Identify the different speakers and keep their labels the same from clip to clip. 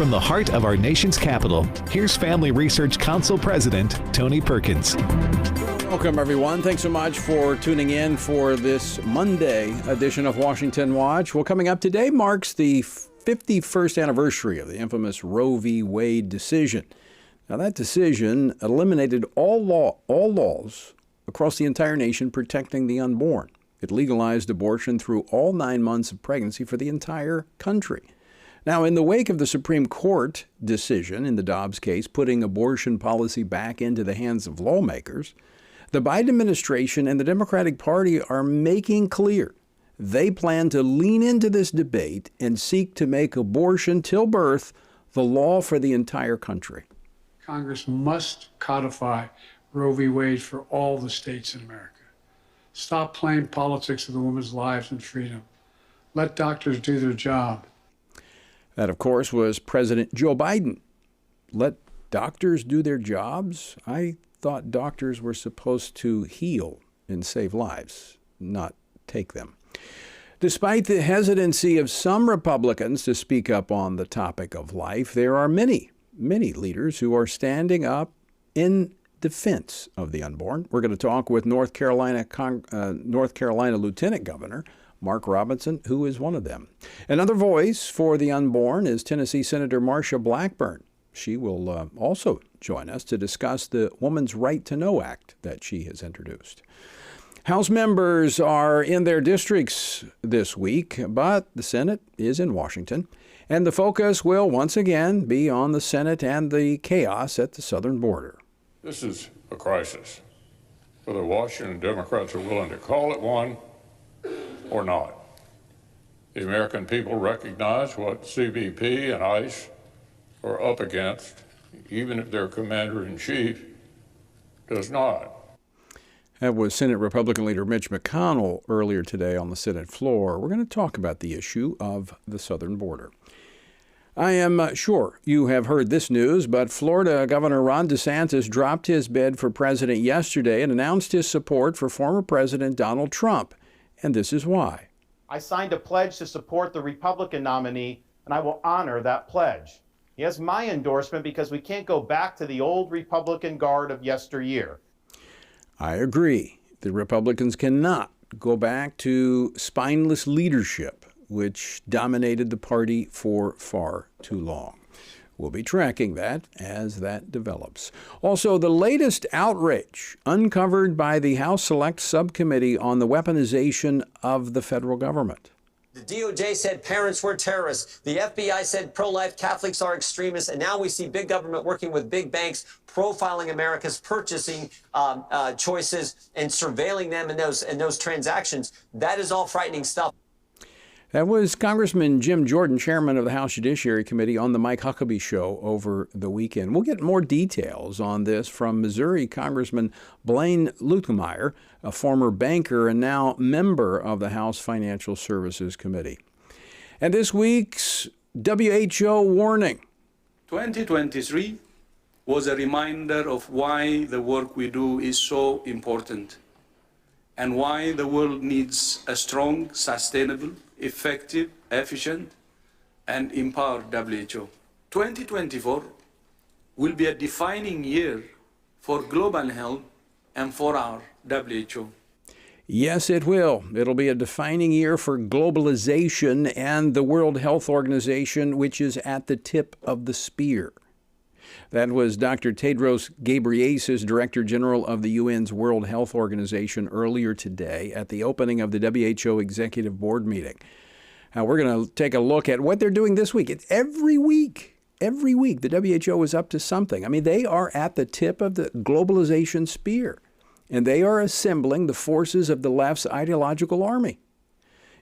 Speaker 1: From the heart of our nation's capital, here's Family Research Council President Tony Perkins.
Speaker 2: Welcome, everyone. Thanks so much for tuning in for this Monday edition of Washington Watch. Well, coming up today marks the 51st anniversary of the infamous Roe v. Wade decision. Now, that decision eliminated all laws across the entire nation protecting the unborn. It legalized abortion through all 9 months of pregnancy for the entire country. Now, in the wake of the Supreme Court decision in the Dobbs case, putting abortion policy back into the hands of lawmakers, the Biden administration and the Democratic Party are making clear they plan to lean into this debate and seek to make abortion till birth the law for the entire country.
Speaker 3: Congress must codify Roe v. Wade for all the states in America. Stop playing politics of the women's lives and freedom. Let doctors do their job.
Speaker 2: That, of course, was President Joe Biden. Let doctors do their jobs? I thought doctors were supposed to heal and save lives, not take them. Despite the hesitancy of some Republicans to speak up on the topic of life, there are many leaders who are standing up in defense of the unborn. We're going to talk with North Carolina Lieutenant Governor Mark Robinson, who is one of them. Another voice for the unborn is Tennessee Senator Marsha Blackburn. She will also join us to discuss the Woman's Right to Know Act that she has introduced. House members are in their districts this week, but the Senate is in Washington, and the focus will once again be on the Senate and the chaos at the southern border.
Speaker 4: This is a crisis. Whether Washington Democrats are willing to call it one or not. The American people recognize what CBP and ICE are up against, even if their commander-in-chief does not.
Speaker 2: That was Senate Republican leader Mitch McConnell earlier today on the Senate floor. We're going to talk about the issue of the southern border. I am sure you have heard this news, but Florida Governor Ron DeSantis dropped his bid for president yesterday and announced his support for former President Donald Trump. And this is why.
Speaker 5: I signed a pledge to support the Republican nominee, and I will honor that pledge. He has my endorsement because we can't go back to the old Republican guard of yesteryear.
Speaker 2: I agree. The Republicans cannot go back to spineless leadership, which dominated the party for far too long. We'll be tracking that as that develops. Also, the latest outrage uncovered by the House Select Subcommittee on the weaponization of the federal government.
Speaker 6: The DOJ said parents were terrorists. The FBI said pro-life Catholics are extremists. And now we see big government working with big banks, profiling America's purchasing choices and surveilling them in those transactions. That is all frightening stuff.
Speaker 2: That was Congressman Jim Jordan, chairman of the House Judiciary Committee, on the Mike Huckabee Show over the weekend. We'll get more details on this from Missouri Congressman Blaine Luetkemeyer, a former banker and now member of the House Financial Services Committee. And this week's WHO warning.
Speaker 7: 2023 was a reminder of why the work we do is so important and why the world needs a strong, sustainable, effective, efficient, and empowered WHO. 2024 will be a defining year for global health and for our WHO.
Speaker 2: Yes, it will. It'll be a defining year for globalization and the World Health Organization, which is at the tip of the spear. That was Dr. Tedros Ghebreyesus, Director General of the UN's World Health Organization, earlier today at the opening of the WHO Executive Board meeting. Now, we're going to take a look at what they're doing this week. Every week, the WHO is up to something. I mean, they are at the tip of the globalization spear, and they are assembling the forces of the left's ideological army.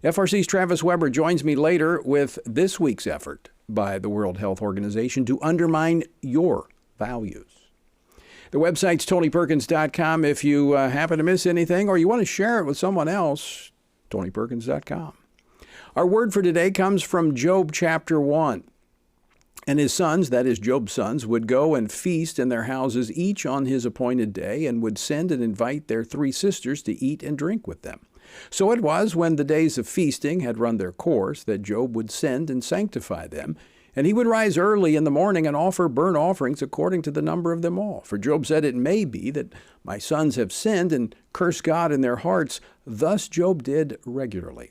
Speaker 2: FRC's Travis Weber joins me later with this week's effort by the World Health Organization to undermine your values. The website's TonyPerkins.com. If you happen to miss anything or you want to share it with someone else, TonyPerkins.com. Our word for today comes from Job chapter 1. And his sons, that is Job's sons, would go and feast in their houses each on his appointed day, and would send and invite their 3 sisters to eat and drink with them. So it was, when the days of feasting had run their course, that Job would send and sanctify them, And he would rise early in the morning and offer burnt offerings according to the number of them all. For Job said, "It may be that my sons have sinned and cursed God in their hearts." Thus Job did regularly.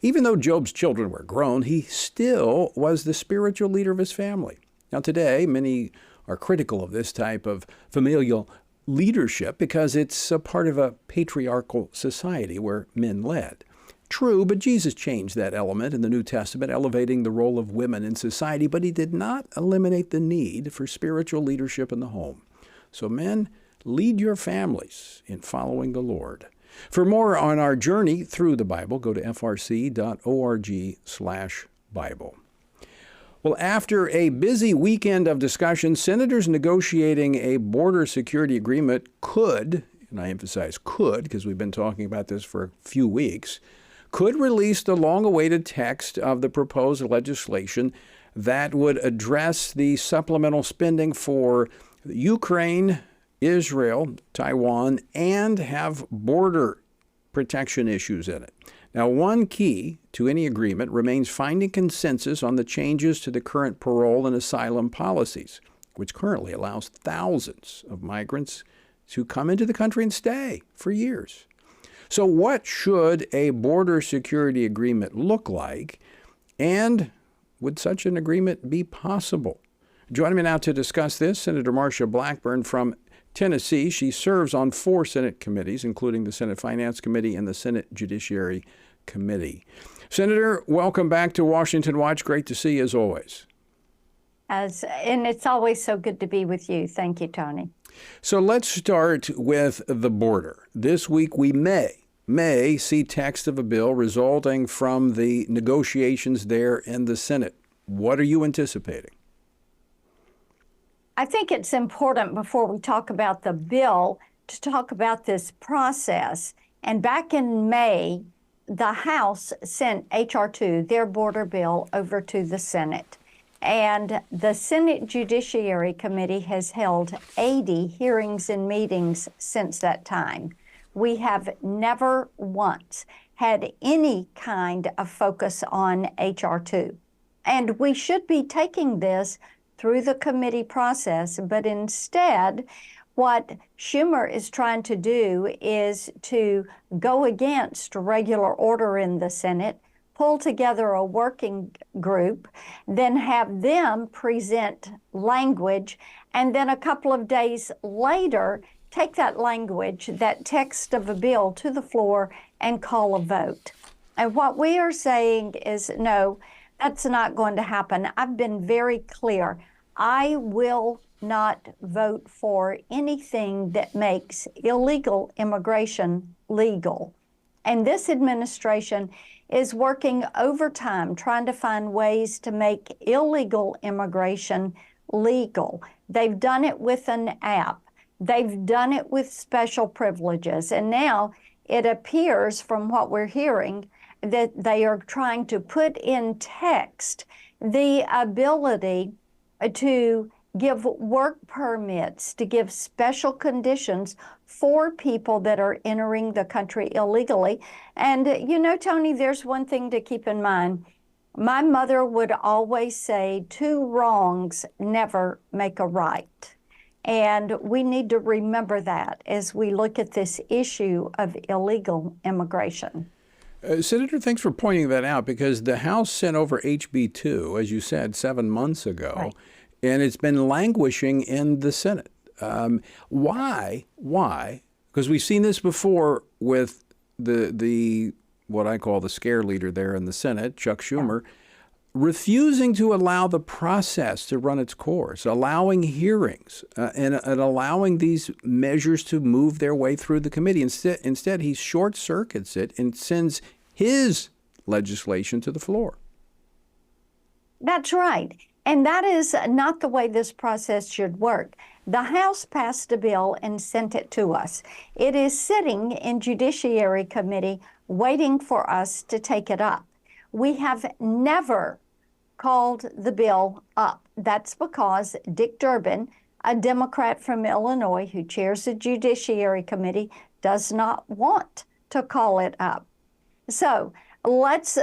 Speaker 2: Even though Job's children were grown, he still was the spiritual leader of his family. Now today, many are critical of this type of familial leadership because it's a part of a patriarchal society where men led. True, but Jesus changed that element in the New Testament, elevating the role of women in society, but he did not eliminate the need for spiritual leadership in the home. So men, lead your families in following the Lord. For more on our journey through the Bible, go to frc.org/Bible. Well, after a busy weekend of discussion, senators negotiating a border security agreement could, and I emphasize could because we've been talking about this for a few weeks, could release the long-awaited text of the proposed legislation that would address the supplemental spending for Ukraine, Israel, Taiwan, and have border protection issues in it. Now, one key to any agreement remains finding consensus on the changes to the current parole and asylum policies, which currently allows thousands of migrants to come into the country and stay for years. So what should a border security agreement look like, and would such an agreement be possible? Joining me now to discuss this, Senator Marsha Blackburn from Tennessee. She serves on 4 Senate committees, including the Senate Finance Committee and the Senate Judiciary Committee. Senator, welcome back to Washington Watch. Great to see you as always.
Speaker 8: And it's always so good to be with you. Thank you, Tony.
Speaker 2: So let's start with the border. This week we may see text of a bill resulting from the negotiations there in the Senate. What are you anticipating?
Speaker 8: I think it's important before we talk about the bill to talk about this process. And back in May, the House sent H.R. 2, their border bill, over to the Senate. And the Senate Judiciary Committee has held 80 hearings and meetings since that time. We have never once had any kind of focus on H.R. 2. And we should be taking this through the committee process, but instead, what Schumer is trying to do is to go against regular order in the Senate, pull together a working group, then have them present language, and then a couple of days later, take that language, that text of a bill to the floor and call a vote. And what we are saying is, no, that's not going to happen. I've been very clear. I will not vote for anything that makes illegal immigration legal. And this administration is working overtime trying to find ways to make illegal immigration legal. They've done it with an app. They've done it with special privileges. And now it appears from what we're hearing that they are trying to put in text the ability to give work permits, to give special conditions for people that are entering the country illegally. And you know, Tony, there's one thing to keep in mind. My mother would always say, 2 wrongs never make a right. And we need to remember that as we look at this issue of illegal immigration.
Speaker 2: Senator, thanks for pointing that out, because the House sent over HB 2, as you said, 7 months ago, right, and it's been languishing in the Senate. Why? Because we've seen this before with the what I call the scare leader there in the Senate, Chuck Schumer, refusing to allow the process to run its course, allowing hearings, and allowing these measures to move their way through the committee. Instead, he short-circuits it and sends his legislation to the floor.
Speaker 8: That's right. And that is not the way this process should work. The House passed a bill and sent it to us. It is sitting in Judiciary Committee waiting for us to take it up. We have never called the bill up. That's because Dick Durbin, a Democrat from Illinois who chairs the Judiciary Committee, does not want to call it up. So let's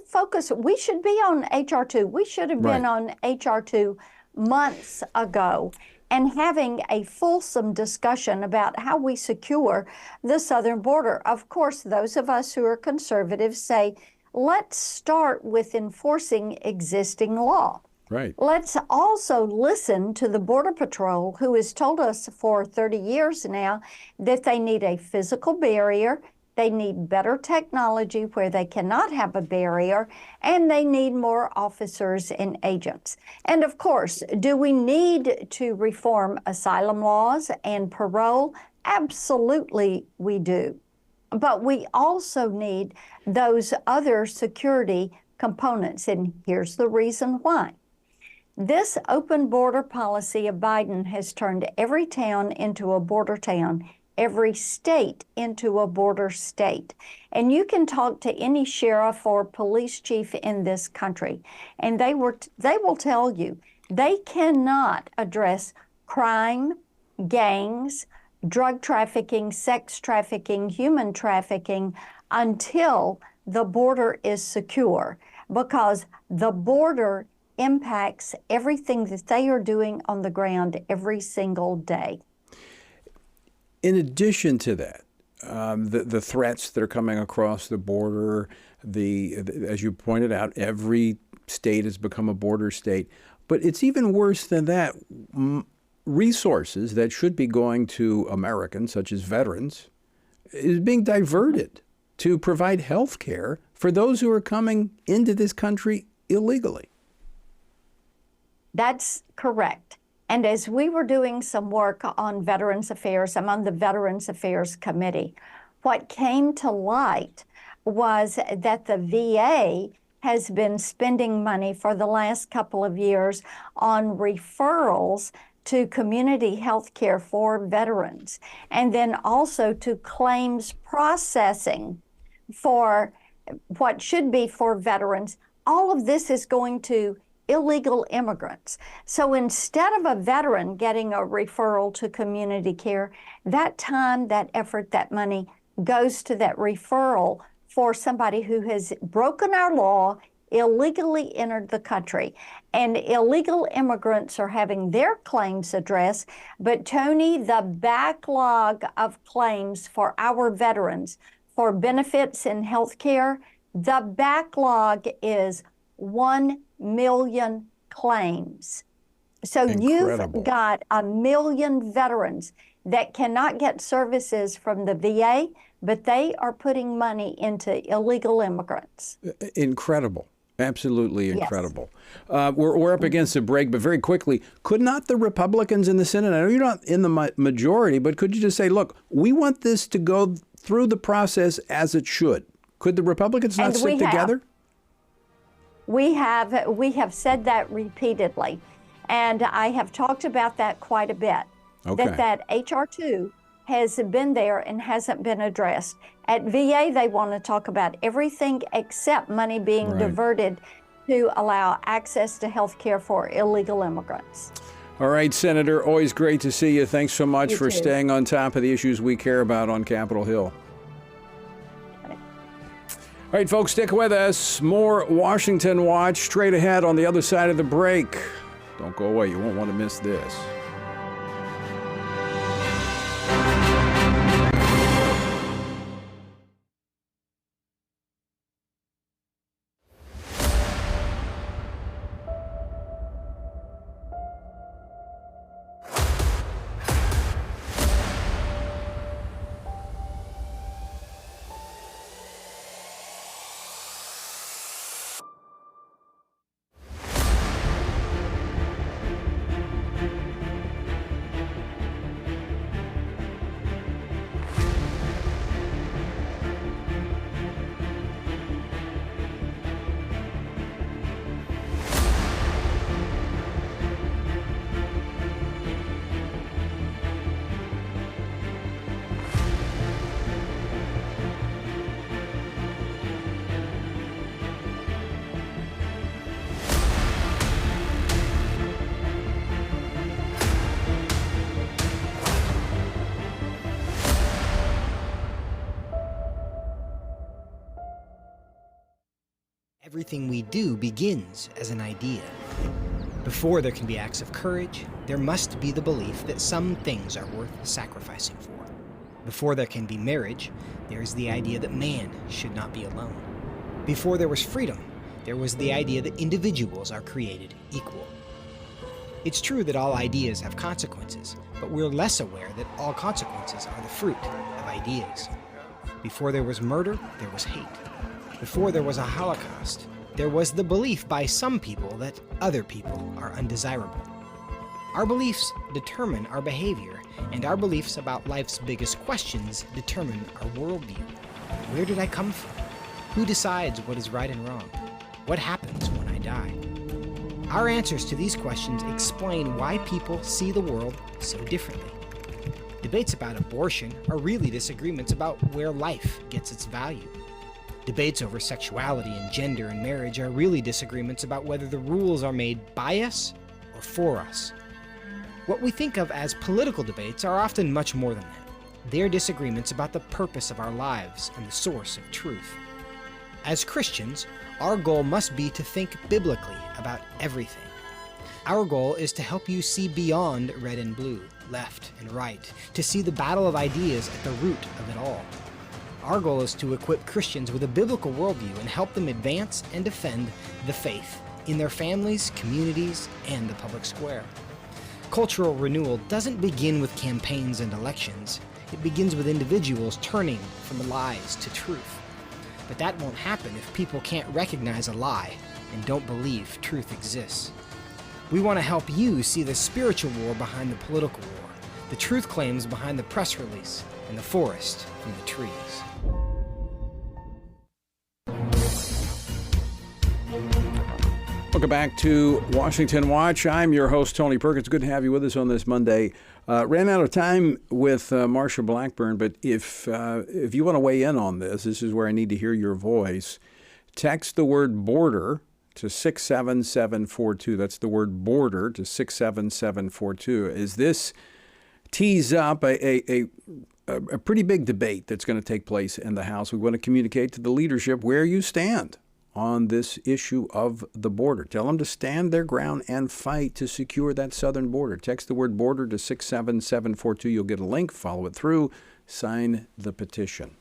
Speaker 8: focus. We should be on HR2. We should have been on HR2 months ago and having a fulsome discussion about how we secure the southern border. Of course, those of us who are conservatives say, let's start with enforcing existing law.
Speaker 2: Right.
Speaker 8: Let's also listen to the Border Patrol, who has told us for 30 years now that they need a physical barrier, they need better technology where they cannot have a barrier, and they need more officers and agents. And of course, do we need to reform asylum laws and parole? Absolutely we do. But we also need those other security components, and here's the reason why. This open border policy of Biden has turned every town into a border town, every state into a border state. And you can talk to any sheriff or police chief in this country, and they will tell you they cannot address crime, gangs, drug trafficking, sex trafficking, human trafficking until the border is secure, because the border impacts everything that they are doing on the ground every single day.
Speaker 2: In addition to that, the threats that are coming across the border, as you pointed out, every state has become a border state. But it's even worse than that. Resources that should be going to Americans, such as veterans, is being diverted to provide health care for those who are coming into this country illegally.
Speaker 8: That's correct. And as we were doing some work on Veterans Affairs, I'm on the Veterans Affairs Committee, what came to light was that the VA has been spending money for the last couple of years on referrals to community health care for veterans, and then also to claims processing for what should be for veterans. All of this is going to illegal immigrants. So instead of a veteran getting a referral to community care, that time, that effort, that money goes to that referral for somebody who has broken our law, illegally entered the country. And illegal immigrants are having their claims addressed. But Tony, the backlog of claims for our veterans for benefits in health care, the backlog is 1 million claims. So
Speaker 2: Incredible.
Speaker 8: You've got 1 million veterans that cannot get services from the VA, but they are putting money into illegal immigrants.
Speaker 2: Incredible. Absolutely incredible. Yes. We're up against a break, but very quickly, could not the Republicans in the Senate, I know you're not in the majority, but could you just say, look, we want this to go through the process as it should? Could the Republicans not stick together?
Speaker 8: We have said that repeatedly, and I have talked about that quite a bit.
Speaker 2: Okay.
Speaker 8: That HR2 has been there and hasn't been addressed. At VA, they want to talk about everything except money being diverted to allow access to health care for illegal immigrants.
Speaker 2: All right, Senator, always great to see you. Thanks so much for
Speaker 8: too.
Speaker 2: staying on top of the issues we care about on Capitol Hill. All right, folks, stick with us. More Washington Watch straight ahead on the other side of the break. Don't go away. You won't want to miss this.
Speaker 9: Everything we do begins as an idea. Before there can be acts of courage, there must be the belief that some things are worth sacrificing for. Before there can be marriage, there is the idea that man should not be alone. Before there was freedom, there was the idea that individuals are created equal. It's true that all ideas have consequences, but we're less aware that all consequences are the fruit of ideas. Before there was murder, there was hate. Before there was a Holocaust, there was the belief by some people that other people are undesirable. Our beliefs determine our behavior, and our beliefs about life's biggest questions determine our worldview. Where did I come from? Who decides what is right and wrong? What happens when I die? Our answers to these questions explain why people see the world so differently. Debates about abortion are really disagreements about where life gets its value. Debates over sexuality and gender and marriage are really disagreements about whether the rules are made by us or for us. What we think of as political debates are often much more than that. They're disagreements about the purpose of our lives and the source of truth. As Christians, our goal must be to think biblically about everything. Our goal is to help you see beyond red and blue, left and right, to see the battle of ideas at the root of it all. Our goal is to equip Christians with a biblical worldview and help them advance and defend the faith in their families, communities, and the public square. Cultural renewal doesn't begin with campaigns and elections. It begins with individuals turning from lies to truth. But that won't happen if people can't recognize a lie and don't believe truth exists. We want to help you see the spiritual war behind the political war, the truth claims behind the press release, and the forest from the trees.
Speaker 2: Welcome back to Washington Watch. I'm your host, Tony Perkins. Good to have you with us on this Monday. Ran out of time with Marsha Blackburn, but if you want to weigh in on this is where I need to hear your voice. Text the word border to 67742. That's the word border to 67742. Is this tease up a pretty big debate that's going to take place in the House? We want to communicate to the leadership where you stand on this issue of the border. Tell them to stand their ground and fight to secure that southern border. Text the word border to 67742. You'll get a link, follow it through, sign the petition.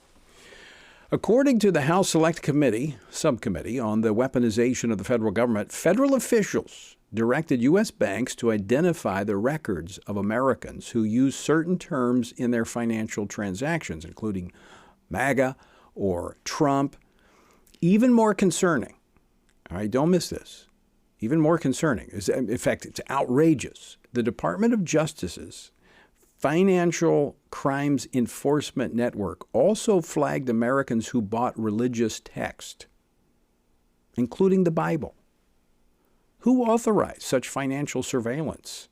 Speaker 2: According to the House Select Committee, subcommittee on the weaponization of the federal government, federal officials directed U.S. banks to identify the records of Americans who use certain terms in their financial transactions, including MAGA or Trump. Even more concerning, all right, don't miss this, even more concerning, is, in fact, it's outrageous. The Department of Justice's Financial Crimes Enforcement Network also flagged Americans who bought religious text, including the Bible. Who authorized such financial surveillance?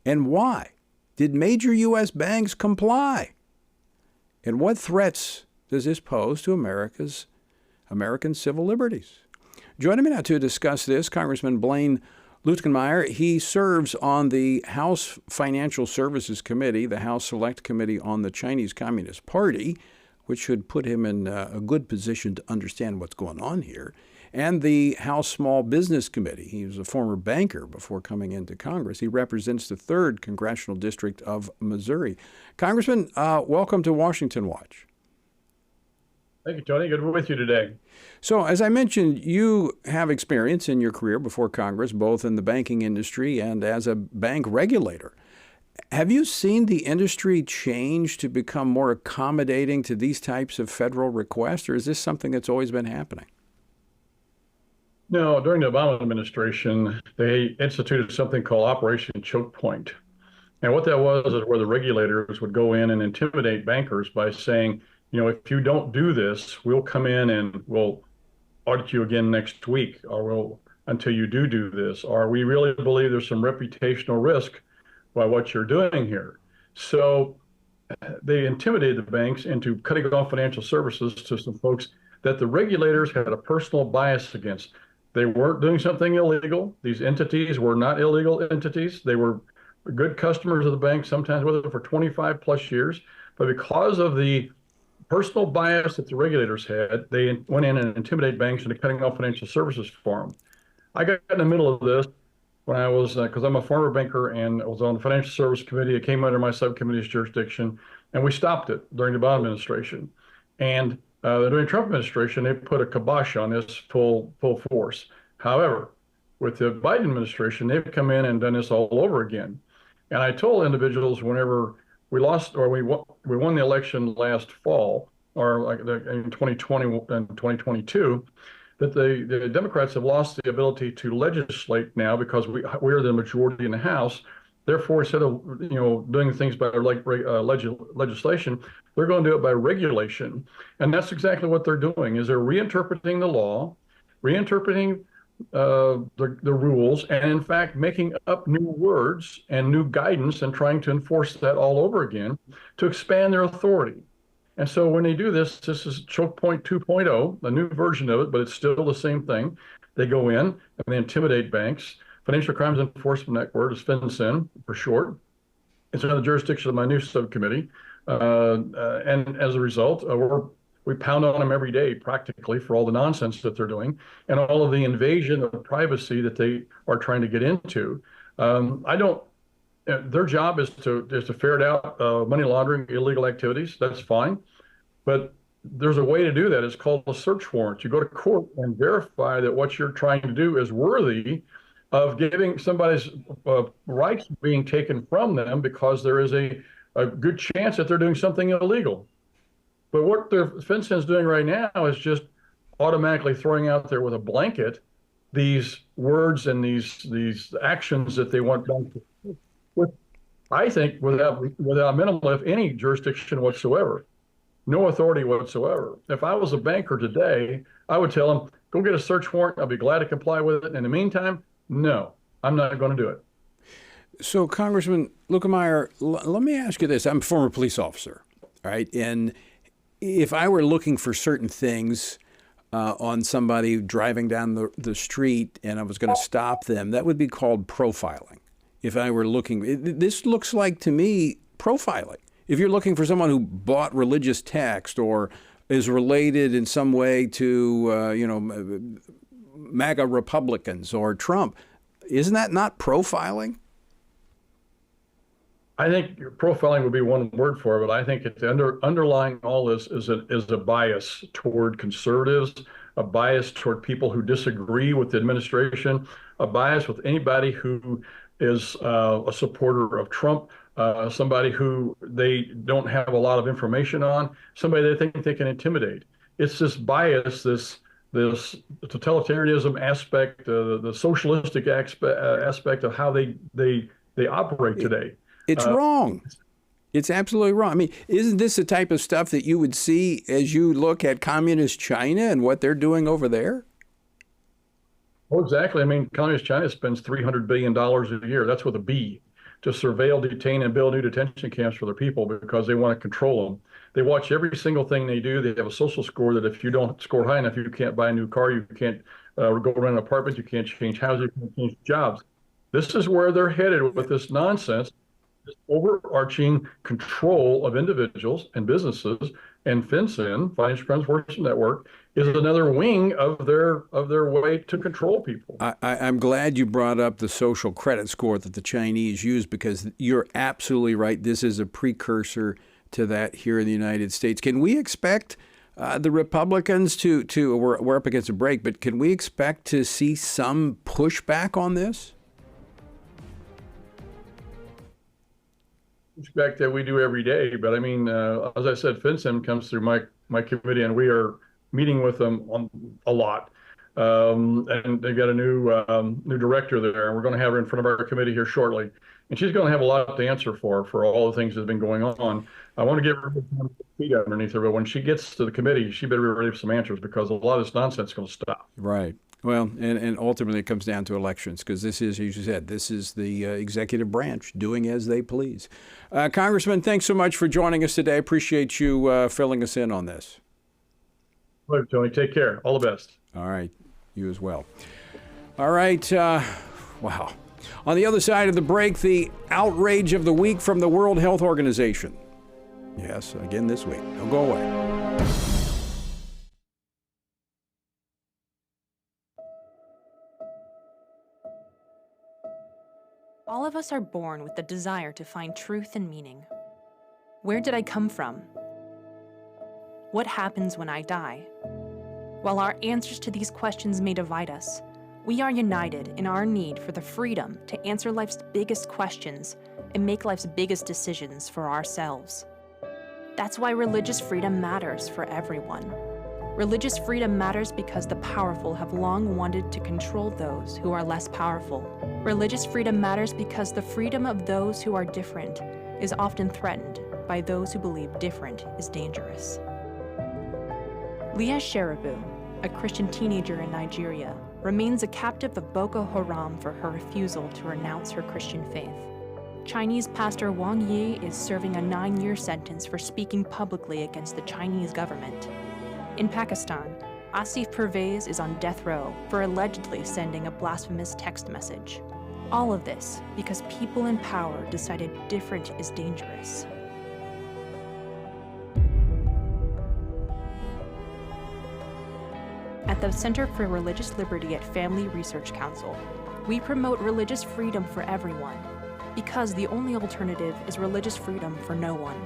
Speaker 2: And why did major U.S. banks comply? And what threats does this pose to American civil liberties? Joining me now to discuss this, Congressman Blaine Luetkemeyer. He serves on the House Financial Services Committee, the House Select Committee on the Chinese Communist Party, which should put him in a good position to understand what's going on here, and the House Small Business Committee. He was a former banker before coming into Congress. He represents the 3rd Congressional District of Missouri. Congressman, welcome to Washington Watch.
Speaker 10: Thank you, Tony. Good to be with you today.
Speaker 2: So, as I mentioned, you have experience in your career before Congress, both in the banking industry and as a bank regulator. Have you seen the industry change to become more accommodating to these types of federal requests, or is this something that's always been happening?
Speaker 10: No, during the Obama administration, they instituted something called Operation Choke Point. And what that was is where the regulators would go in and intimidate bankers by saying, if you don't do this, we'll come in and we'll audit you again next week, or we'll until you do this, or we really believe there's some reputational risk by what you're doing here. So they intimidated the banks into cutting off financial services to some folks that the regulators had a personal bias against. They weren't doing something illegal. These entities were not illegal entities. They were good customers of the bank, sometimes with them for 25 plus years. But because of the personal bias that the regulators had. They went in and intimidated banks into cutting off financial services for them. I got in the middle of this when I was, because I'm a former banker and I was on the Financial Service Committee. It came under my subcommittee's jurisdiction, and we stopped it during the Obama administration. And during the Trump administration, they put a kibosh on this full force. However, with the Biden administration, they've come in and done this all over again. And I told individuals whenever we lost or we won the election last fall, or like in 2020 and 2022, that the Democrats have lost the ability to legislate now because we're the majority in the House. Therefore, instead of doing things by legislation, they're going to do it by regulation, and that's exactly what they're doing. Is they're reinterpreting the law, reinterpreting the rules, and in fact making up new words and new guidance and trying to enforce that all over again to expand their authority. And so when they do this, this is Choke Point 2.0, a new version of it, but it's still the same thing. They go in and they intimidate banks. Financial Crimes Enforcement Network is FinCEN for short. It's under the jurisdiction of my new subcommittee. And as a result, we pound on them every day practically for all the nonsense that they're doing and all of the invasion of privacy that they are trying to get into. Their job is to ferret out money laundering, illegal activities. That's fine. But there's a way to do that. It's called a search warrant. You go to court and verify that what you're trying to do is worthy of giving somebody's rights being taken from them because there is a good chance that they're doing something illegal. But what the FinCEN is doing right now is just automatically throwing out there with a blanket these words and these actions that they want done with, I think, without minimal, if any, jurisdiction whatsoever, no authority whatsoever. If I was a banker today, I would tell them, go get a search warrant. I'll be glad to comply with it. In the meantime, no, I'm not going to do it.
Speaker 2: So, Congressman Lukemeyer, let me ask you this. I'm a former police officer, right? And if I were looking for certain things on somebody driving down the street and I was going to stop them, that would be called profiling. If I were looking, this looks like to me profiling. If you're looking for someone who bought religious text or is related in some way to, MAGA Republicans or Trump, isn't that not profiling?
Speaker 10: I think profiling would be one word for it, but I think it's underlying all this is a bias toward conservatives, a bias toward people who disagree with the administration, a bias with anybody who is a supporter of Trump, somebody who they don't have a lot of information on, somebody they think they can intimidate. It's this bias, this totalitarianism aspect, the socialistic aspect of how they operate today.
Speaker 2: It's wrong. It's absolutely wrong. I mean, isn't this the type of stuff that you would see as you look at communist China and what they're doing over there?
Speaker 10: Oh, exactly. I mean, communist China spends $300 billion a year. That's with a B, to surveil, detain, and build new detention camps for their people because they want to control them. They watch every single thing they do. They have a social score that if you don't score high enough, you can't buy a new car, you can't go rent an apartment, you can't change houses, you can't change jobs. This is where they're headed with this nonsense, this overarching control of individuals and businesses. And FinCEN, Financial Crimes Enforcement Network, is another wing of their way to control people.
Speaker 2: I'm glad you brought up the social credit score that the Chinese use, because you're absolutely right. This is a precursor to that here in the United States. Can we expect the Republicans to we're up against a break, but can we expect to see some pushback on this?
Speaker 10: Pushback that we do every day, but I mean, as I said, FinCEN comes through my committee, and we are meeting with them on a lot. And they've got a new director there, and we're going to have her in front of our committee here shortly. And she's going to have a lot to answer for all the things that have been going on. I want to give her feet underneath her, but when she gets to the committee, she better be ready for some answers, because a lot of this nonsense is going to stop.
Speaker 2: Right. Well, and ultimately it comes down to elections, because this is, as you said, this is the executive branch doing as they please. Congressman, thanks so much for joining us today. Appreciate you filling us in on this.
Speaker 10: Well, Tony, take care. All the best.
Speaker 2: All right. You as well. All right. Wow. On the other side of the break, the outrage of the week from the World Health Organization. Yes, again this week. Don't go away.
Speaker 11: All of us are born with the desire to find truth and meaning. Where did I come from? What happens when I die? While our answers to these questions may divide us, we are united in our need for the freedom to answer life's biggest questions and make life's biggest decisions for ourselves. That's why religious freedom matters for everyone. Religious freedom matters because the powerful have long wanted to control those who are less powerful. Religious freedom matters because the freedom of those who are different is often threatened by those who believe different is dangerous. Leah Sheribu, a Christian teenager in Nigeria, remains a captive of Boko Haram for her refusal to renounce her Christian faith. Chinese pastor Wang Yi is serving a 9-year sentence for speaking publicly against the Chinese government. In Pakistan, Asif Pervez is on death row for allegedly sending a blasphemous text message. All of this because people in power decided different is dangerous. At the Center for Religious Liberty at Family Research Council, we promote religious freedom for everyone because the only alternative is religious freedom for no one.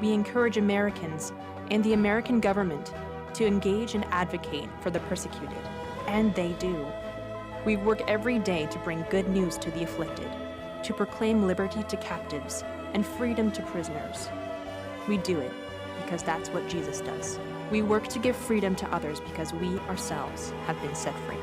Speaker 11: We encourage Americans and the American government to engage and advocate for the persecuted, and they do. We work every day to bring good news to the afflicted, to proclaim liberty to captives and freedom to prisoners. We do it because that's what Jesus does. We work to give freedom to others because we ourselves have been set free.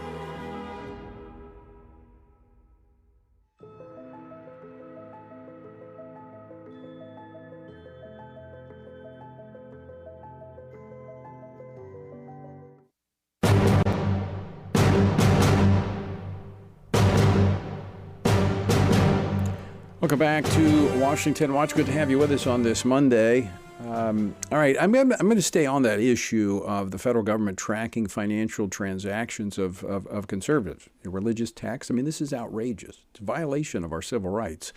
Speaker 2: Welcome back to Washington Watch. Good to have you with us on this Monday. All right, I'm going to stay on that issue of the federal government tracking financial transactions of conservatives. Religious texts. I mean, this is outrageous. It's a violation of our civil rights.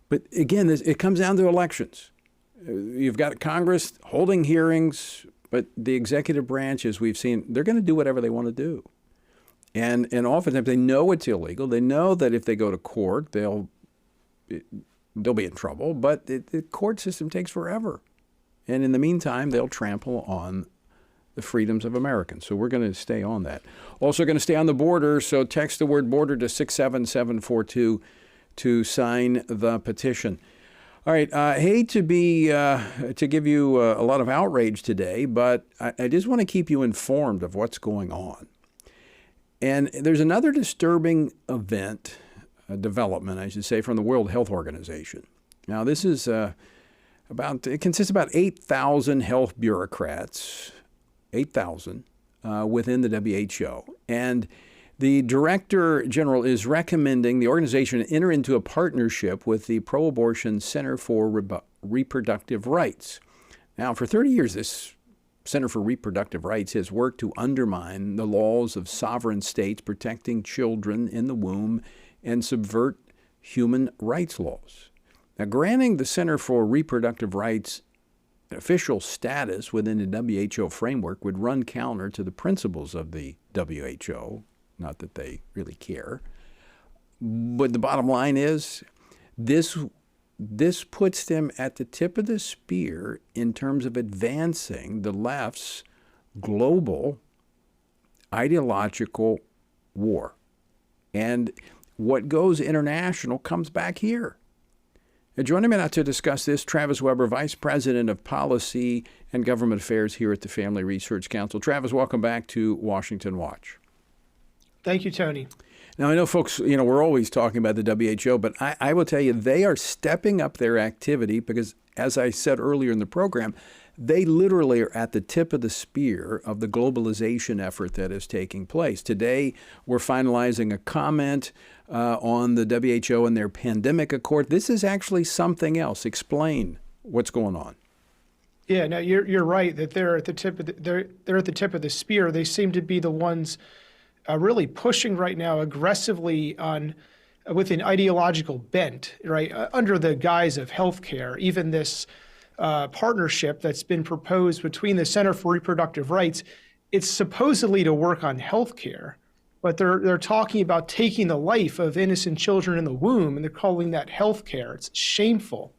Speaker 2: But again, it comes down to elections. You've got Congress holding hearings, but the executive branch, as we've seen, they're going to do whatever they want to do. And oftentimes they know it's illegal. They know that if they go to court, they'll be in trouble, but the court system takes forever. And in the meantime, they'll trample on the freedoms of Americans. So we're going to stay on that. Also going to stay on the border, so text the word border to 67742 to sign the petition. All right, I hate to give you a lot of outrage today, but I just want to keep you informed of what's going on. And there's another disturbing event, development, I should say, from the World Health Organization. Now, this is it consists of about 8,000 health bureaucrats, 8,000 within the WHO. And the Director General is recommending the organization enter into a partnership with the pro-abortion Center for Reproductive Rights. Now, for 30 years, this Center for Reproductive Rights has worked to undermine the laws of sovereign states protecting children in the womb and subvert human rights laws. Now, granting the Center for Reproductive Rights official status within the WHO framework would run counter to the principles of the WHO, not that they really care. But the bottom line is, this puts them at the tip of the spear in terms of advancing the left's global ideological war. And what goes international comes back here. Now, joining me now to discuss this, Travis Weber, Vice President of Policy and Government Affairs here at the Family Research Council. Travis, welcome back to Washington Watch.
Speaker 12: Thank you, Tony.
Speaker 2: Now, I know folks, we're always talking about the WHO, but I will tell you, they are stepping up their activity because, as I said earlier in the program, they literally are at the tip of the spear of the globalization effort that is taking place. Today, we're finalizing a comment on the WHO and their pandemic accord. This is actually something else. Explain what's going on.
Speaker 12: Yeah, no, you're right that they're at the tip of they're at the tip of the spear. They seem to be the ones really pushing right now aggressively on with an ideological bent, right, under the guise of healthcare. Even this partnership that's been proposed between the Center for Reproductive Rights, it's supposedly to work on healthcare, but they're talking about taking the life of innocent children in the womb, and they're calling that health care. It's shameful.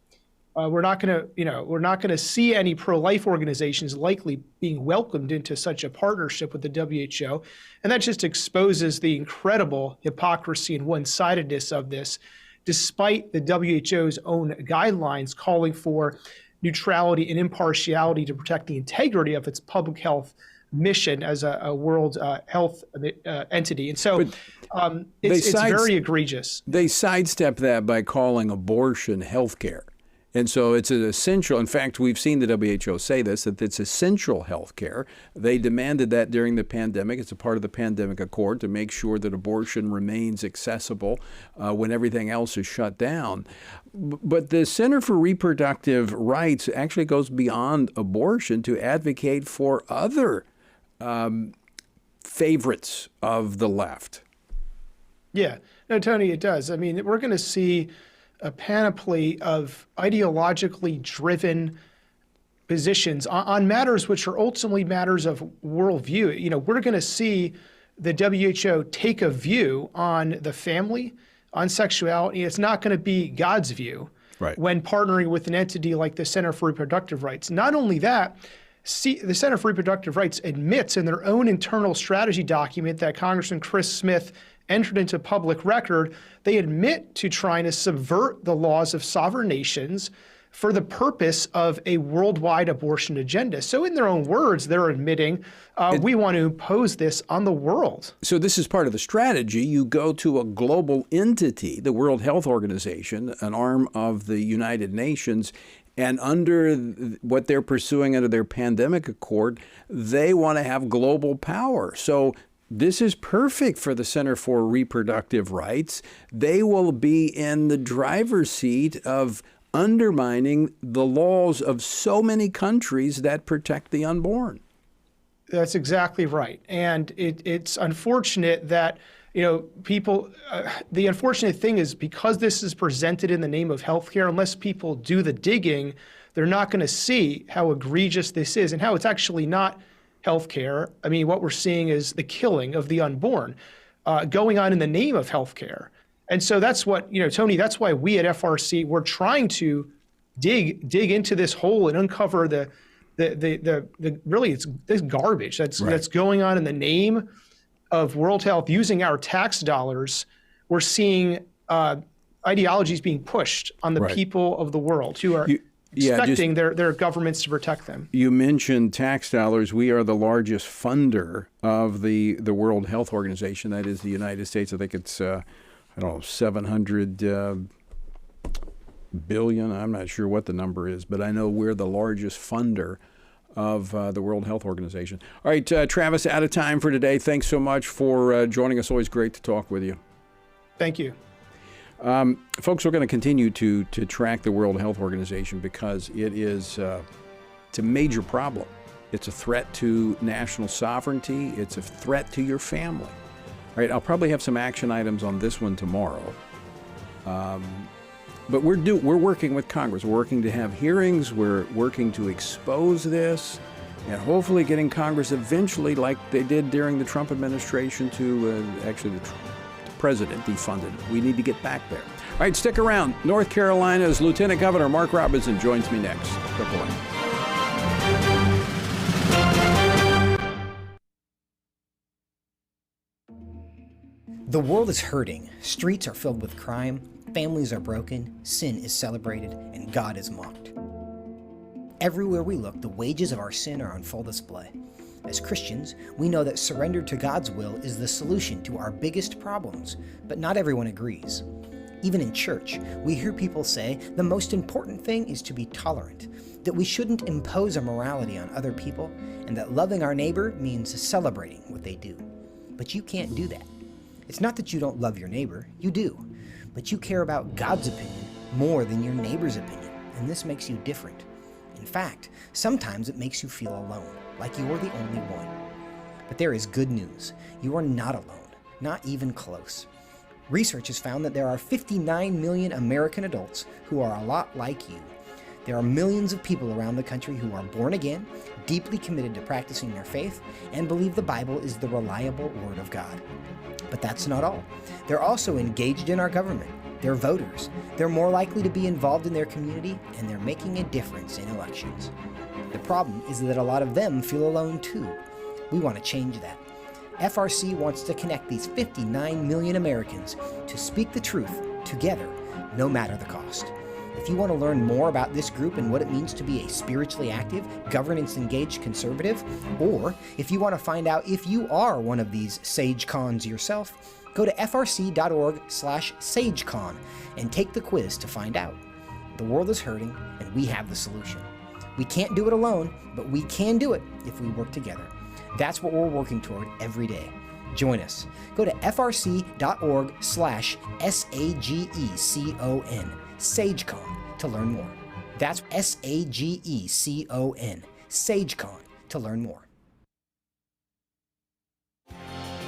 Speaker 12: We're not going to see any pro-life organizations likely being welcomed into such a partnership with the WHO, and that just exposes the incredible hypocrisy and one-sidedness of this, despite the WHO's own guidelines calling for neutrality and impartiality to protect the integrity of its public health mission as a world health entity. And so it's very egregious.
Speaker 2: They sidestep that by calling abortion health care. And so it's an essential, in fact, we've seen the WHO say this, that it's essential health care. They demanded that during the pandemic. It's a part of the pandemic accord to make sure that abortion remains accessible when everything else is shut down. But the Center for Reproductive Rights actually goes beyond abortion to advocate for other favorites of the left.
Speaker 12: Yeah, no, Tony, it does. I mean, we're going to see a panoply of ideologically driven positions on matters which are ultimately matters of worldview. You know, we're going to see the WHO take a view on the family, on sexuality. It's not going to be God's view when partnering with an entity like the Center for Reproductive Rights. Not only that, the Center for Reproductive Rights admits in their own internal strategy document that Congressman Chris Smith entered into public record, they admit to trying to subvert the laws of sovereign nations for the purpose of a worldwide abortion agenda. So in their own words, they're admitting we want to impose this on the world. So
Speaker 2: this is part of the strategy. You go to a global entity, the World Health Organization, an arm of the United Nations, and under what they're pursuing under their pandemic accord, they want to have global power. So this is perfect for the Center for Reproductive Rights. They will be in the driver's seat of undermining the laws of so many countries that protect the unborn.
Speaker 12: That's exactly right. And it's unfortunate that, people, the unfortunate thing is because this is presented in the name of healthcare, unless people do the digging, they're not going to see how egregious this is and how it's actually not healthcare. I mean, what we're seeing is the killing of the unborn going on in the name of healthcare. And so that's what, Tony, that's why we at FRC, we're trying to dig into this hole and uncover the really it's this garbage that's going on in the name of world health using our tax dollars. We're seeing ideologies being pushed on the people of the world who are expecting their governments to protect them.
Speaker 2: You mentioned tax dollars. We are the largest funder of the World Health Organization. That is the United States. I think it's, 700 billion. I'm not sure what the number is, but I know we're the largest funder of the World Health Organization. All right, Travis, out of time for today. Thanks so much for joining us. Always great to talk with you.
Speaker 12: Thank you.
Speaker 2: Folks, we're going to continue to track the World Health Organization because it's a major problem. It's a threat to national sovereignty. It's a threat to your family. All right, I'll probably have some action items on this one tomorrow. But we're working with Congress. We're working to have hearings. We're working to expose this and hopefully getting Congress eventually, like they did during the Trump administration, to actually the president defunded it. We need to get back there. All right, stick around. North Carolina's Lieutenant Governor Mark Robinson joins me next. Click away.
Speaker 9: The world is hurting. Streets are filled with crime. Families are broken. Sin is celebrated, and God is mocked. Everywhere we look, the wages of our sin are on full display. As Christians, we know that surrender to God's will is the solution to our biggest problems, but not everyone agrees. Even in church, we hear people say the most important thing is to be tolerant, that we shouldn't impose our morality on other people, and that loving our neighbor means celebrating what they do. But you can't do that. It's not that you don't love your neighbor, you do, but you care about God's opinion more than your neighbor's opinion, and this makes you different. In fact, sometimes it makes you feel alone, like you are the only one. But there is good news. You are not alone, not even close. Research has found that there are 59 million American adults who are a lot like you. There are millions of people around the country who are born again, deeply committed to practicing their faith, and believe the Bible is the reliable Word of God. But that's not all. They're also engaged in our government. They're voters. They're more likely to be involved in their community, and they're making a difference in elections. The problem is that a lot of them feel alone too. We want to change that. FRC wants to connect these 59 million Americans to speak the truth together, no matter the cost. If you want to learn more about this group and what it means to be a spiritually active, governance-engaged conservative, or if you want to find out if you are one of these SageCons yourself, go to frc.org/SageCon and take the quiz to find out. The world is hurting, and we have the solution. We can't do it alone, but we can do it if we work together. That's what we're working toward every day. Join us. Go to frc.org/SAGECON, SageCon, to learn more. That's SAGECON, SageCon, to learn more.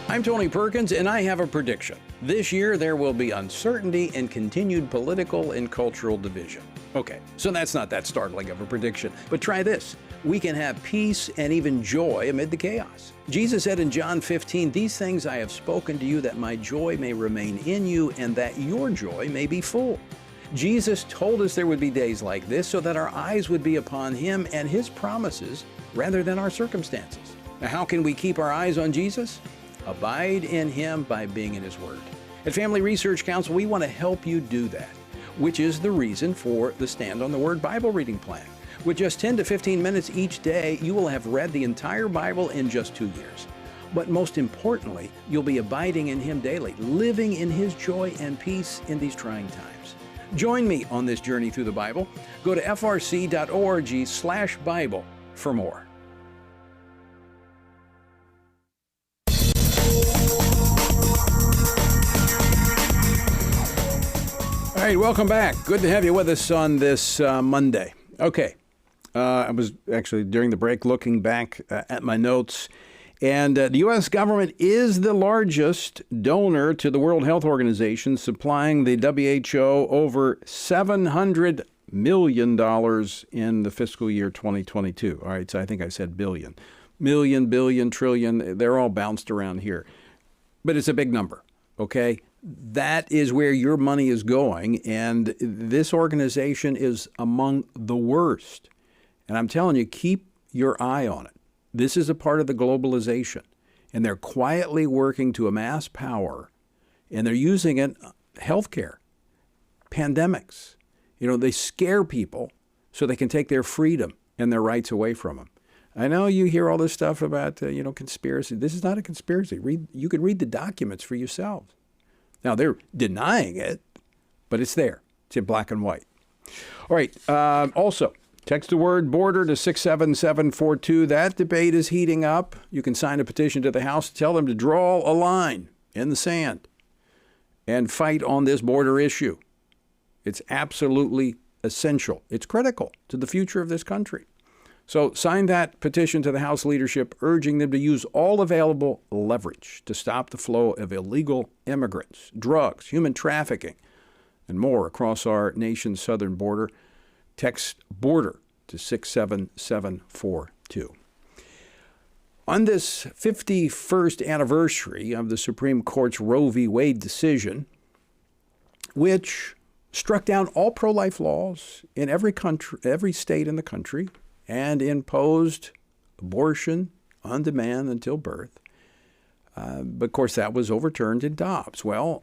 Speaker 2: I'm Tony Perkins, and I have a prediction. This year, there will be uncertainty and continued political and cultural division. Okay, so that's not that startling of a prediction, but try this. We can have peace and even joy amid the chaos. Jesus said in John 15, "These things I have spoken to you, that my joy may remain in you, and that your joy may be full." Jesus told us there would be days like this so that our eyes would be upon Him and His promises rather than our circumstances. Now, how can we keep our eyes on Jesus? Abide in Him by being in His Word. At Family Research Council, we want to help you do that, which is the reason for the Stand on the Word Bible reading plan. With just 10 to 15 minutes each day, you will have read the entire Bible in just 2 years. But most importantly, you'll be abiding in Him daily, living in His joy and peace in these trying times. Join me on this journey through the Bible. Go to frc.org/Bible for more. All right, welcome back. Good to have you with us on this Monday. Okay, I was actually during the break looking back at my notes, and the U.S. government is the largest donor to the World Health Organization, supplying the WHO over $700 million in the fiscal year 2022. All right, so I think I said billion. Million, billion, trillion, they're all bounced around here. But it's a big number, okay? That is where your money is going, and this organization is among the worst. And I'm telling you, keep your eye on it. This is a part of the globalization, and they're quietly working to amass power, and they're using it healthcare, pandemics. You know, they scare people so they can take their freedom and their rights away from them. I know you hear all this stuff about, conspiracy. This is not a conspiracy. You can read the documents for yourselves. Now, they're denying it, but it's there. It's in black and white. All right. Also, text the word border to 67742. That debate is heating up. You can sign a petition to the House to tell them to draw a line in the sand and fight on this border issue. It's absolutely essential. It's critical to the future of this country. So sign that petition to the House leadership, urging them to use all available leverage to stop the flow of illegal immigrants, drugs, human trafficking, and more across our nation's southern border. Text border to 67742. On this 51st anniversary of the Supreme Court's Roe v. Wade decision, which struck down all pro-life laws in every state in the country, and imposed abortion on demand until birth. But of course, that was overturned in Dobbs. Well,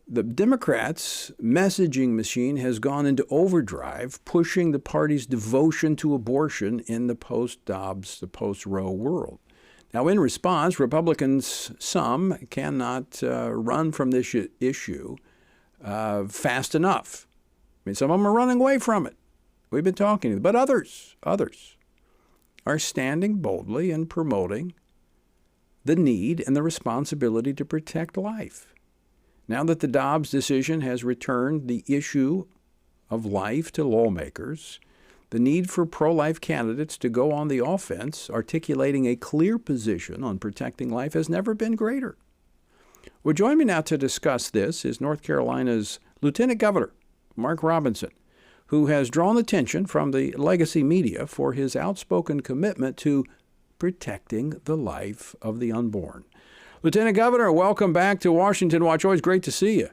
Speaker 2: the Democrats' messaging machine has gone into overdrive, pushing the party's devotion to abortion in the post-Dobbs, the post-Roe world. Now, in response, Republicans, some, cannot run from this issue fast enough. I mean, some of them are running away from it. We've been talking to them, but others are standing boldly and promoting the need and the responsibility to protect life. Now that the Dobbs decision has returned the issue of life to lawmakers, the need for pro-life candidates to go on the offense, articulating a clear position on protecting life, has never been greater. Well, join me now to discuss this is North Carolina's Lieutenant Governor, Mark Robinson, who has drawn attention from the legacy media for his outspoken commitment to protecting the life of the unborn. Lieutenant Governor, welcome back to Washington Watch. Always great to see you.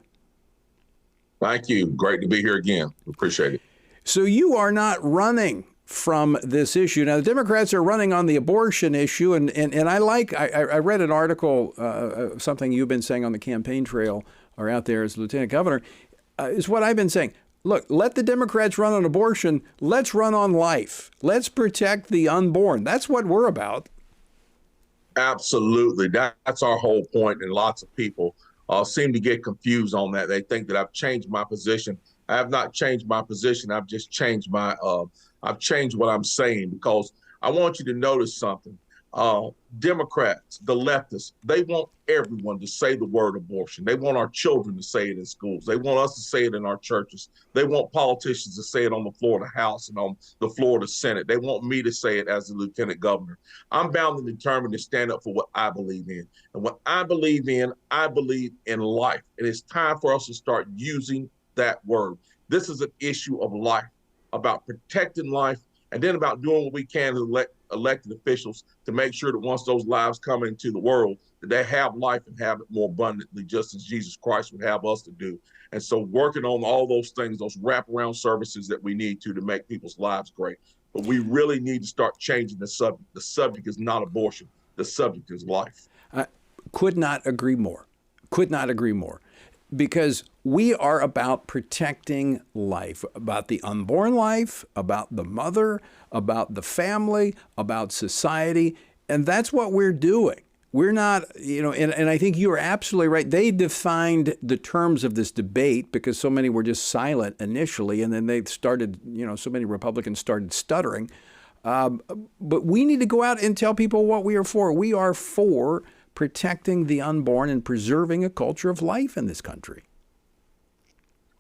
Speaker 13: Thank you. Great to be here again. Appreciate it.
Speaker 2: So you are not running from this issue. Now, the Democrats are running on the abortion issue, and I read an article, something you've been saying on the campaign trail or out there as Lieutenant Governor, is what I've been saying. Look, let the Democrats run on abortion. Let's run on life. Let's protect the unborn. That's what we're about.
Speaker 13: Absolutely. That's our whole point, and lots of people seem to get confused on that. They think that I've changed my position. I have not changed my position. I've just changed I've changed what I'm saying, because I want you to notice something. Democrats, the leftists, they want everyone to say the word abortion. They want our children to say it in schools. They want us to say it in our churches. They want politicians to say it on the floor of the House and on the floor of the Senate. They want me to say it as the lieutenant governor. I'm bound and determined to stand up for what I believe in. And what I believe in life. It is time for us to start using that word. This is an issue of life, about protecting life, and then about doing what we can as elected officials to make sure that once those lives come into the world, that they have life and have it more abundantly, just as Jesus Christ would have us to do. And so working on all those things, those wraparound services that we need to make people's lives great. But we really need to start changing the subject. The subject is not abortion. The subject is life.
Speaker 2: I could not agree more. Could not agree more. Because we are about protecting life, about the unborn life, about the mother, about the family, about society. And that's what we're doing. We're not, and I think you're absolutely right. They defined the terms of this debate because so many were just silent initially. And then they started, so many Republicans started stuttering. But we need to go out and tell people what we are for. We are for protecting the unborn and preserving a culture of life in this country.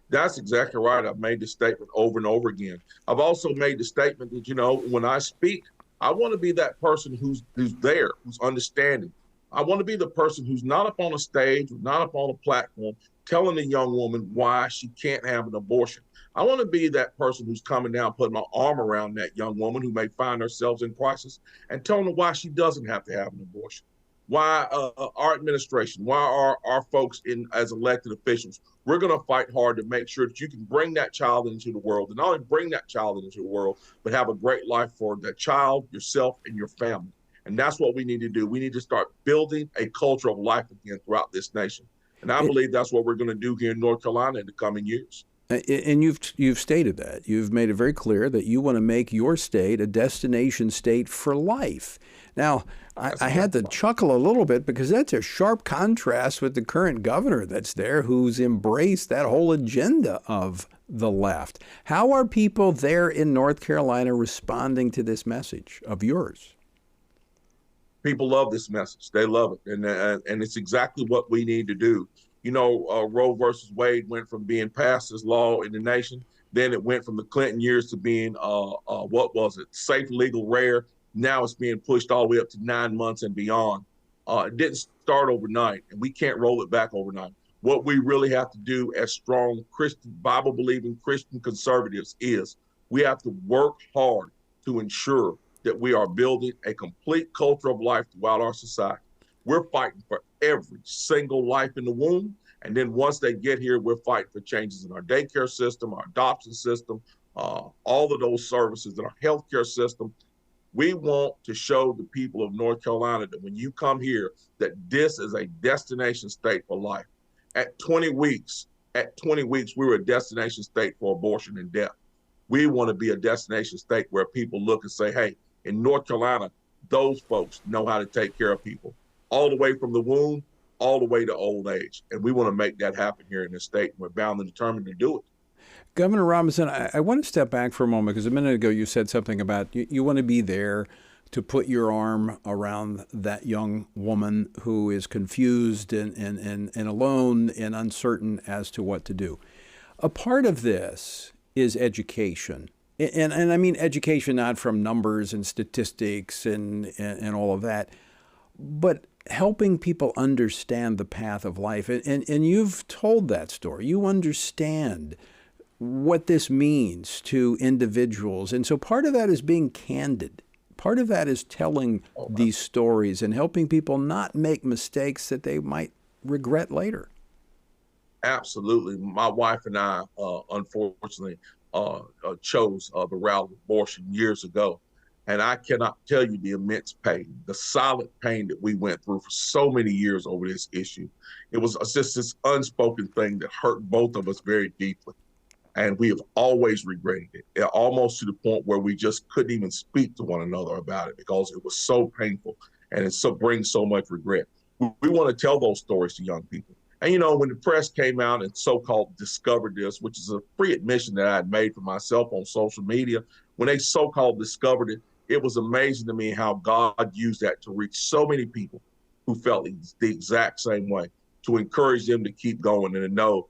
Speaker 13: That's exactly right. I've made this statement over and over again. I've also made the statement that, when I speak, I want to be that person who's there, who's understanding. I want to be the person who's not up on a stage, not up on a platform, telling a young woman why she can't have an abortion. I want to be that person who's coming down, putting my arm around that young woman who may find herself in crisis and telling her why she doesn't have to have an abortion. Why our administration, why our folks as elected officials, we're going to fight hard to make sure that you can bring that child into the world, and not only bring that child into the world, but have a great life for that child, yourself, and your family. And that's what we need to do. We need to start building a culture of life again throughout this nation. And I believe that's what we're going to do here in North Carolina in the coming years.
Speaker 2: And you've stated that. You've made it very clear that you want to make your state a destination state for life. Now, I had to chuckle a little bit because that's a sharp contrast with the current governor that's there who's embraced that whole agenda of the left. How are people there in North Carolina responding to this message of yours?
Speaker 13: People love this message. They love it. And it's exactly what we need to do. Roe versus Wade went from being passed as law in the nation. Then it went from the Clinton years to being, safe, legal, rare. Now it's being pushed all the way up to 9 months and beyond. It didn't start overnight, and we can't roll it back overnight. What we really have to do as strong Christian, Bible-believing Christian conservatives is we have to work hard to ensure that we are building a complete culture of life throughout our society. We're fighting for every single life in the womb. And then once they get here, we're fighting for changes in our daycare system, our adoption system, all of those services in our healthcare system. We want to show the people of North Carolina that when you come here, that this is a destination state for life. At 20 weeks, we're a destination state for abortion and death. We want to be a destination state where people look and say, hey, in North Carolina, those folks know how to take care of people, all the way from the womb, all the way to old age. And we want to make that happen here in this state. We're bound and determined to do it.
Speaker 2: Governor Robinson, I want to step back for a moment because a minute ago you said something about you want to be there to put your arm around that young woman who is confused and alone and uncertain as to what to do. A part of this is education. And I mean education not from numbers and statistics and all of that, but helping people understand the path of life. And you've told that story. You understand what this means to individuals. And so part of that is being candid. Part of that is telling these stories and helping people not make mistakes that they might regret later.
Speaker 13: Absolutely. My wife and I, unfortunately, chose the route of abortion years ago. And I cannot tell you the immense pain, the silent pain that we went through for so many years over this issue. It was just this unspoken thing that hurt both of us very deeply. And we have always regretted it, almost to the point where we just couldn't even speak to one another about it because it was so painful and it brings so much regret. We want to tell those stories to young people. And, you know, when the press came out and so-called discovered this, which is a free admission that I had made for myself on social media, when they so-called discovered it, it was amazing to me how God used that to reach so many people who felt the exact same way, to encourage them to keep going and to know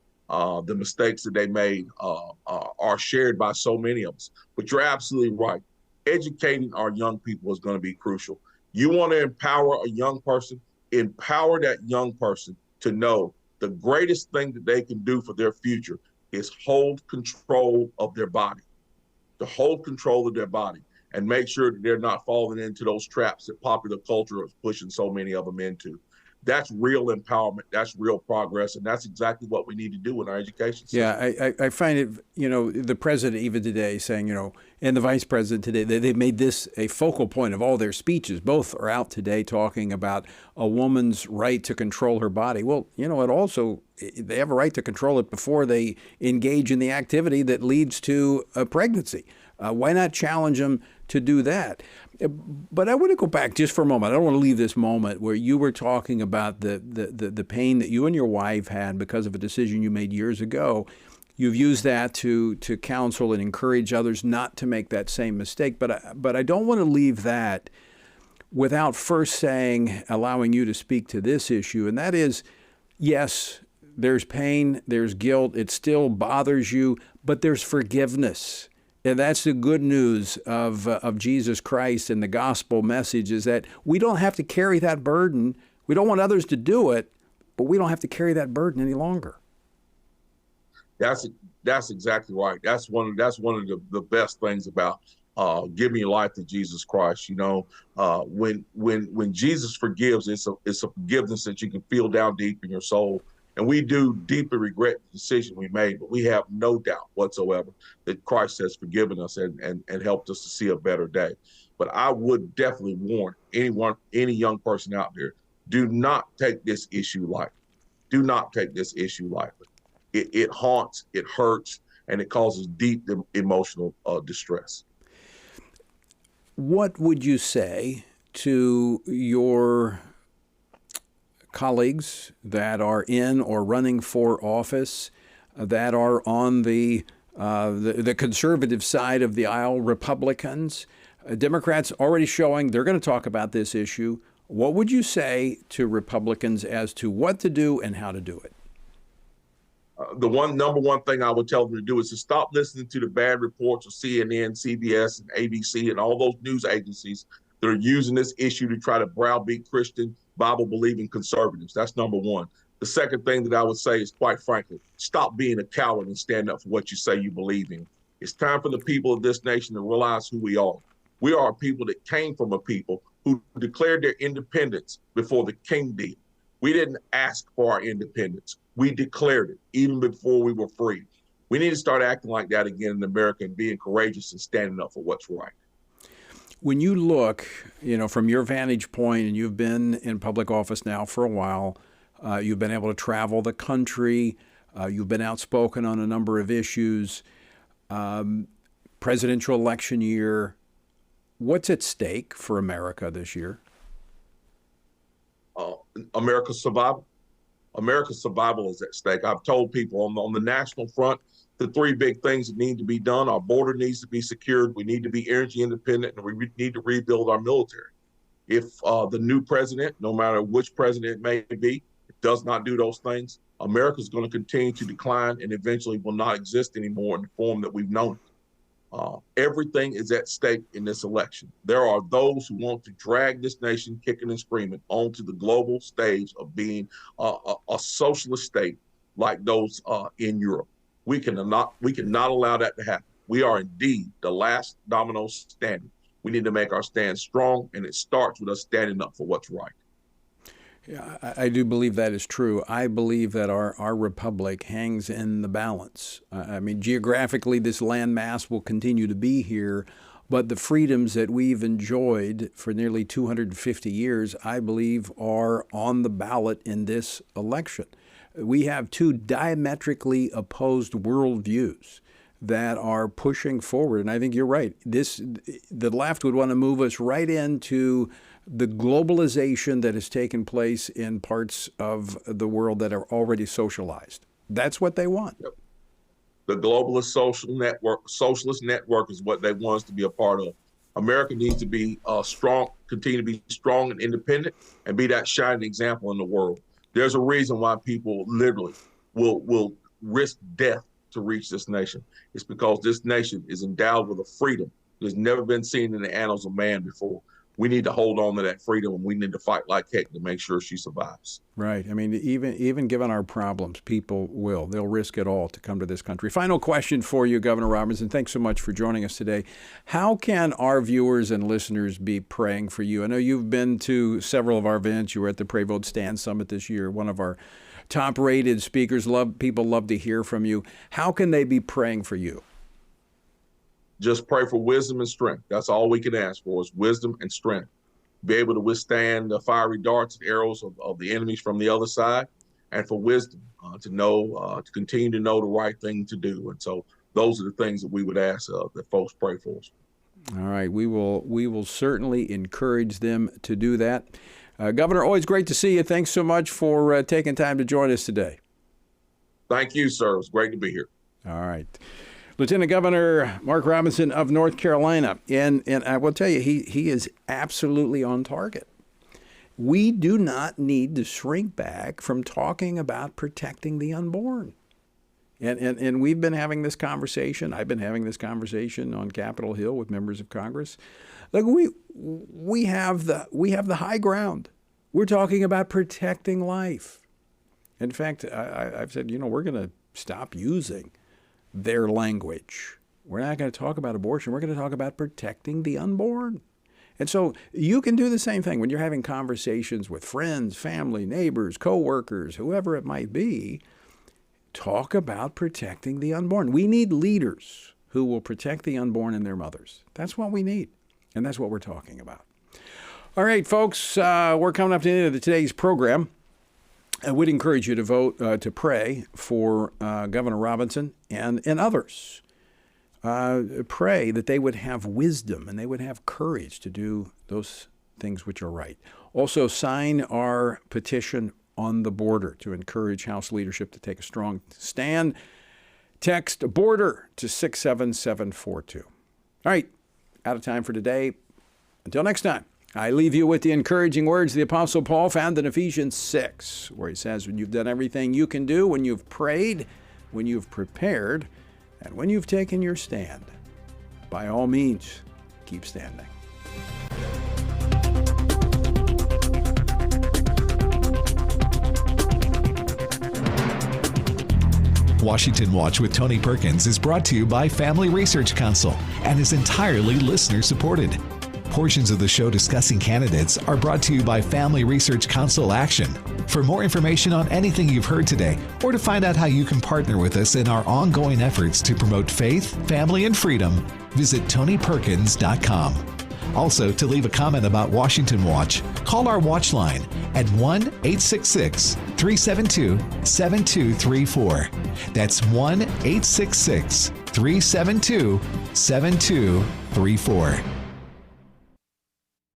Speaker 13: the mistakes that they made are shared by so many of us. But you're absolutely right. Educating our young people is going to be crucial. You want to empower a young person, empower that young person to know the greatest thing that they can do for their future is hold control of their body, to hold control of their body and make sure that they're not falling into those traps that popular culture is pushing so many of them into. That's real empowerment. That's real progress. And that's exactly what we need to do in our education system.
Speaker 2: Yeah, I find it, you know, the president even today saying, you know, and the vice president today, they made this a focal point of all their speeches. Both are out today talking about a woman's right to control her body. Well, you know, they have a right to control it before they engage in the activity that leads to a pregnancy. Why not challenge them to do that? But I want to go back just for a moment. I don't want to leave this moment where you were talking about the pain that you and your wife had because of a decision you made years ago. You've used that to counsel and encourage others not to make that same mistake. But I don't want to leave that without first allowing you to speak to this issue. And that is, yes, there's pain, there's guilt, it still bothers you, but there's forgiveness. And that's the good news of Jesus Christ and the gospel message, is that we don't have to carry that burden. We don't want others to do it, but we don't have to carry that burden any longer.
Speaker 13: That's exactly right. That's one of the best things about giving your life to Jesus Christ. You know, when Jesus forgives, it's a forgiveness that you can feel down deep in your soul. And we do deeply regret the decision we made, but we have no doubt whatsoever that Christ has forgiven us and helped us to see a better day. But I would definitely warn any young person out there, do not take this issue lightly. Do not take this issue lightly. It haunts, it hurts, and it causes deep emotional distress.
Speaker 2: What would you say to your colleagues that are in or running for office, that are on the conservative side of the aisle, Republicans, Democrats already showing they're going to talk about this issue? What would you say to Republicans as to what to do and how to do it?
Speaker 13: The number one thing I would tell them to do is to stop listening to the bad reports of CNN, CBS, and ABC, and all those news agencies that are using this issue to try to browbeat Christian, Bible-believing conservatives. That's number one. The second thing that I would say is, quite frankly, stop being a coward and stand up for what you say you believe in. It's time for the people of this nation to realize who we are. We are a people that came from a people who declared their independence before the king did. We didn't ask for our independence. We declared it even before we were free. We need to start acting like that again in America and being courageous and standing up for what's right.
Speaker 2: When you look, you know, from your vantage point, and you've been in public office now for a while, you've been able to travel the country, you've been outspoken on a number of issues, presidential election year. What's at stake for America this year?
Speaker 13: America's survival. America's survival is at stake. I've told people on the national front, the three big things that need to be done: our border needs to be secured, we need to be energy independent, and we need to rebuild our military. If the new president, no matter which president it may be, does not do those things, America is going to continue to decline and eventually will not exist anymore in the form that we've known it. Everything is at stake in this election. There are those who want to drag this nation kicking and screaming onto the global stage of being a socialist state like those in Europe. We cannot allow that to happen. We are indeed the last domino standing. We need to make our stand strong, and it starts with us standing up for what's right.
Speaker 2: Yeah, I do believe that is true. I believe that our republic hangs in the balance. I mean, geographically, this landmass will continue to be here, but the freedoms that we've enjoyed for nearly 250 years, I believe, are on the ballot in this election. We have two diametrically opposed worldviews that are pushing forward, and I think you're right. The left would want to move us right into the globalization that has taken place in parts of the world that are already socialized. That's what they want.
Speaker 13: Yep. The globalist socialist network is what they want us to be a part of. America needs to be strong, continue to be strong and independent, and be that shining example in the world. There's a reason why people literally will risk death to reach this nation. It's because this nation is endowed with a freedom that's never been seen in the annals of man before. We need to hold on to that freedom, and we need to fight like heck to make sure she survives.
Speaker 2: Right. I mean, even given our problems, people they'll risk it all to come to this country. Final question for you, Governor Robinson. Thanks so much for joining us today. How can our viewers and listeners be praying for you? I know you've been to several of our events. You were at the Pray Vote Stand Summit this year, one of our top-rated speakers. People love to hear from you. How can they be praying for you?
Speaker 13: Just pray for wisdom and strength. That's all we can ask for, is wisdom and strength. Be able to withstand the fiery darts and arrows of the enemies from the other side, and for wisdom to continue to know the right thing to do. And so those are the things that we would ask that folks pray for us.
Speaker 2: All right. We will certainly encourage them to do that. Governor, always great to see you. Thanks so much for taking time to join us today.
Speaker 13: Thank you, sir. It's great to be here.
Speaker 2: All right. Lieutenant Governor Mark Robinson of North Carolina. And I will tell you, he is absolutely on target. We do not need to shrink back from talking about protecting the unborn. And we've been having this conversation. I've been having this conversation on Capitol Hill with members of Congress. Look, we have the high ground. We're talking about protecting life. In fact, I've said, we're going to stop using their language. We're not going to talk about abortion. We're going to talk about protecting the unborn. And so you can do the same thing when you're having conversations with friends, family, neighbors, coworkers, whoever it might be. Talk about protecting the unborn. We need leaders who will protect the unborn and their mothers. That's what we need. And that's what we're talking about. All right, folks, we're coming up to the end of today's program. I would encourage you to vote, to pray for Governor Robinson and others. Pray that they would have wisdom and they would have courage to do those things which are right. Also, sign our petition on the border to encourage House leadership to take a strong stand. Text border to 67742. All right, out of time for today. Until next time. I leave you with the encouraging words of the Apostle Paul found in Ephesians 6, where he says, when you've done everything you can do, when you've prayed, when you've prepared, and when you've taken your stand, by all means, keep standing.
Speaker 1: Washington Watch with Tony Perkins is brought to you by Family Research Council and is entirely listener-supported. Portions of the show discussing candidates are brought to you by Family Research Council Action. For more information on anything you've heard today, or to find out how you can partner with us in our ongoing efforts to promote faith, family, and freedom, visit TonyPerkins.com. Also, to leave a comment about Washington Watch, call our watch line at 1-866-372-7234. That's 1-866-372-7234.